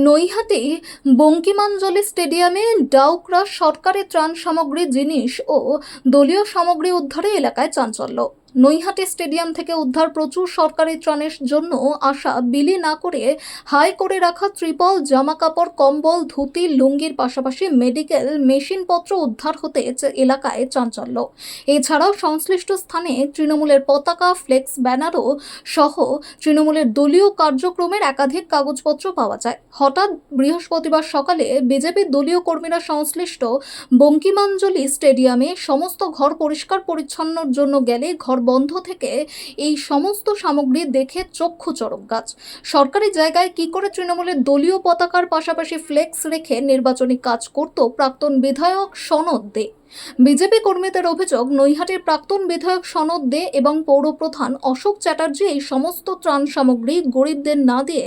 নৈহাটি বঙ্কিমাঞ্জলি স্টেডিয়ামে ডাউকরা সরকারি ত্রাণ সামগ্রী জিনিস ও দলীয় সামগ্রী উদ্ধারে এলাকায় চাঞ্চল্য। নৈহাটি স্টেডিয়াম থেকে উদ্ধার প্রচুর সরকারি ত্রাণের জন্য আসা বিলি না করে হাই করে রাখা ত্রিপল, জামা কাপড়, কম্বল, ধুতি, লুঙ্গির পাশাপাশি মেডিকেল মেশিনপত্র উদ্ধার হতে এলাকায় চাঞ্চল্য। এছাড়াও সংশ্লিষ্ট স্থানে তৃণমূলের পতাকা, ফ্লেক্স, ব্যানারও সহ তৃণমূলের দলীয় কার্যক্রমের একাধিক কাগজপত্র পাওয়া যায়। হঠাৎ বৃহস্পতিবার সকালে বিজেপির দলীয় কর্মীরা সংশ্লিষ্ট বঙ্কিমাঞ্জলি স্টেডিয়ামে সমস্ত ঘর পরিষ্কার পরিচ্ছন্নর জন্য গেলে ঘর বন্ধ থেকে এই সমস্ত সামগ্রী দেখে চক্ষু চড়ক গাছ। সরকারি জায়গায় কি করে তৃণমূলের দলীয় পতাকার পাশাপাশি ফ্লেক্স রেখে নির্বাচনী কাজ করত প্রাক্তন বিধায়ক সনদ দে। বিজেপি কর্মীদের অভিযোগ, নৈহাটির প্রাক্তন বিধায়ক সনদ দে এবং পৌরপ্রধান অশোক চ্যাটার্জি এই সমস্ত ত্রাণ সামগ্রী গরিবদের না দিয়ে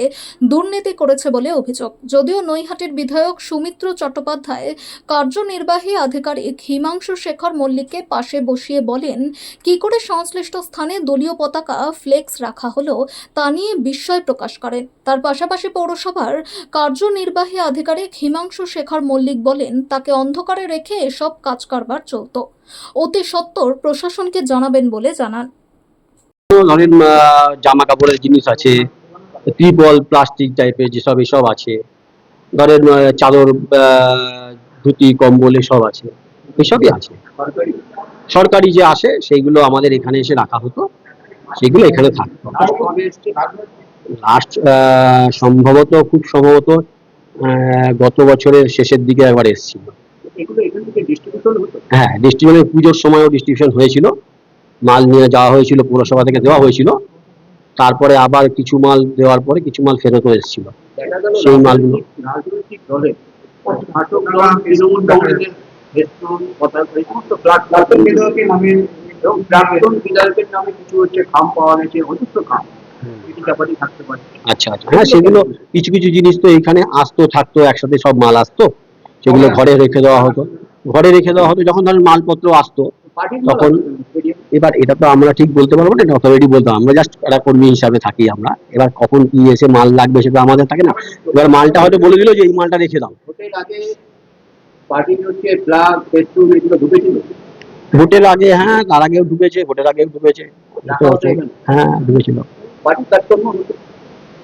দুর্নীতি করেছে বলে অভিযোগ। যদিও নৈহাটির বিধায়ক সুমিত্র চট্টোপাধ্যায় কার্যনির্বাহী আধিকারিক হিমাংশু শেখর মল্লিককে পাশে বসিয়ে বলেন, কি করে সংশ্লিষ্ট স্থানে দলীয় পতাকা, ফ্লেক্স রাখা হলো তা নিয়ে বিস্ময় প্রকাশ করেন। তার পাশাপাশি পৌরসভার কার্যনির্বাহী আধিকারিক হিমাংশু শেখর মল্লিক বলেন, তাকে অন্ধকারে রেখে এসব কাজ কারবার চলত। অতি সত্বর প্রশাসনকে জানাবেন বলে জানান। ধরেন জামা কাপড়ের জিনিস আছে, ত্রিপল, প্লাস্টিক টাইপের যেসব এসব আছে, ধরেন চাদর, ধুতি, কম্বল এসব আছে, এসবই আছে। সরকারি যে আসে সেইগুলো আমাদের এখানে এসে রাখা হতো, সেগুলো এখানে থাকতো। লাস্ট সম্ভবত, খুব সম্ভবত গত বছরের শেষের দিকে একবার এসেছিল। হ্যাঁ, ডিস্ট্রিবিউশন পুজোর সময়ও ডিস্ট্রিবিউশন হয়েছিল, মাল নিয়ে যাওয়া হয়েছিল, পৌরসভা থেকে দেওয়া হয়েছিল। তারপরে আবার কিছু মাল দেওয়ার পরে কিছু মাল ফেরত এসেছিল। সেই মালগুলো আচ্ছা আচ্ছা, হ্যাঁ, সেগুলো কিছু কিছু জিনিস তো এখানে আসতো, থাকতো, একসাথে সব মাল আসতো, সেগুলো ঘরে রেখে দেওয়া হতো। যখন ধরেন মালপত্র আসতো তখন। এবার এটা তো আমরা ঠিক বলতে পারবো না, এটা অথরিটি বলতে পারবো, আমরা জাস্ট একটা কর্মী হিসাবে থাকি আমরা। এবার কখন কি এসে মাল লাগবে সেটা আমাদের থাকে না। এবার মালটা হয়তো বলে দিল যে এই মালটা রেখে দাও। ভোটের আগে, হ্যাঁ, তার আগেও ঢুকেছে, ভোটের আগেও ঢুকেছে। হ্যাঁ, ঢুকেছিল।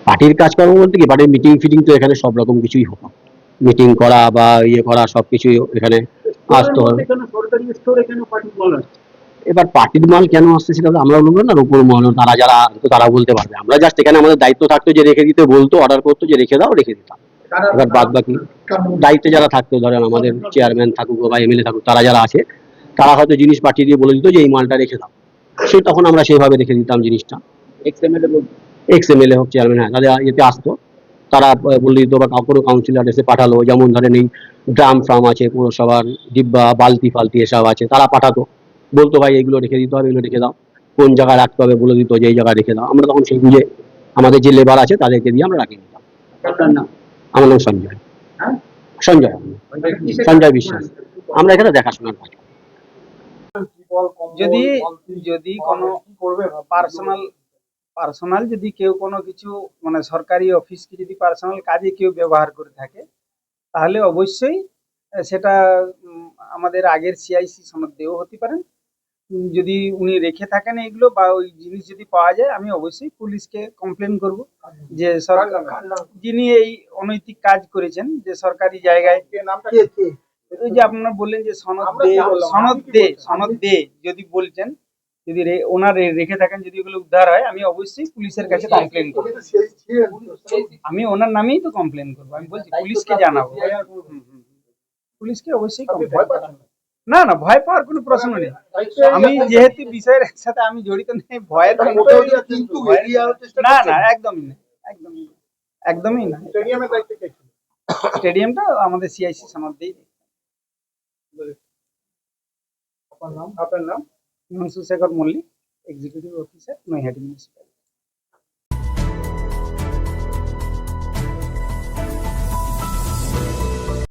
পার্টির কাজকর্ম বলতে কি, পার্টির মিটিং ফিটিং তো এখানে সব রকম কিছুই হতো। মিটিং করা বা ইয়ে করা সবকিছুই এখানে আসতো। এবার পার্টির মাল কেন আসছে সেটা তো আমরা বলবো না, উপর মহল তারা যারা তারা বলতে পারবে। আমরা জাস্ট এখানে আমাদের দায়িত্ব থাকতো যে রেখে দিতে বলতো, অর্ডার করতো যে রেখে দাও, রেখে দিতাম। এবার বাদ বাকি দায়িত্বে যারা থাকতো, ধরেন আমাদের চেয়ারম্যান থাকুক বা এমএলএ থাকুক, তারা যারা আছে তারা হয়তো জিনিস পাঠিয়ে দিয়ে বলে দিত যে এই মালটা রেখে দাও। তখন আমরা সেইভাবে রেখে দিতাম জিনিসটা। এক্স এমএলএ হোক, চেয়ারম্যান, হ্যাঁ, তাদের ইয়েতে আসতো, তারা বলে দিত, বা কোনো কাউন্সিলর এসে পাঠালো, যেমন ধরেন এই ড্রাম ফ্রাম আছে, পৌরসভার ডিব্বা, বালতি ফালতি এসব আছে, তারা পাঠাতো, বলতো ভাই এগুলো রেখে দিতে হবে, এগুলো রেখে দাও, কোন জায়গায় রাখতে হবে বলে দিত যে এই জায়গায় রেখে দাও। আমরা তখন সেই বুঝে আমাদের যে লেবার আছে তাদেরকে দিয়ে আমরা রাখিয়ে দিতাম। আমার নাম সঞ্জয়। সঞ্জয় সঞ্জয় বিশ্বাস। আমরা এখানে দেখাশোনার কাজ। যদি যদি কোনো পার্সোনাল পার্সোনাল যদি কেউ কোনো কিছু মানে সরকারি অফিসকে যদি পার্সোনাল কাজে কেউ ব্যবহার করে থাকে, তাহলে অবশ্যই সেটা আমাদের আগের সিআইসি সনদ দিয়েও হতে পারেন। যদি উনি রেখে থাকেন এগুলো বা ওই জিনিস যদি পাওয়া যায়, আমি অবশ্যই পুলিশকে কমপ্লেন করব যে সরকার যিনি এই অনৈতিক কাজ করেছেন, যে সরকারি জায়গায়। ওই যে আপনারা বললেন যে সনদ দে যদি বলছেন, যদি ওনার রেখে থাকেন, যদি এগুলো উদ্ধার হয়, আমি অবশ্যই পুলিশের কাছে কমপ্লেন করবো। আমি ওনার নামেই তো কমপ্লেন করবো, আমি বলছি পুলিশকে জানাবো। পুলিশকে অবশ্যই না না, ভয় পাওয়ার কোনো প্রশ্ন নেই। আমি যেহেতু বিষয়ের সাথে আমি জড়িত নেই, ভয়ের না না, একদমই না, একদমই না। স্টেডিয়ামটা আমাদের সিআইসি সনদ দিয়ে। আপনার নাম? Himanshu Shekhar Mallick, executive officer, Naihati municipality.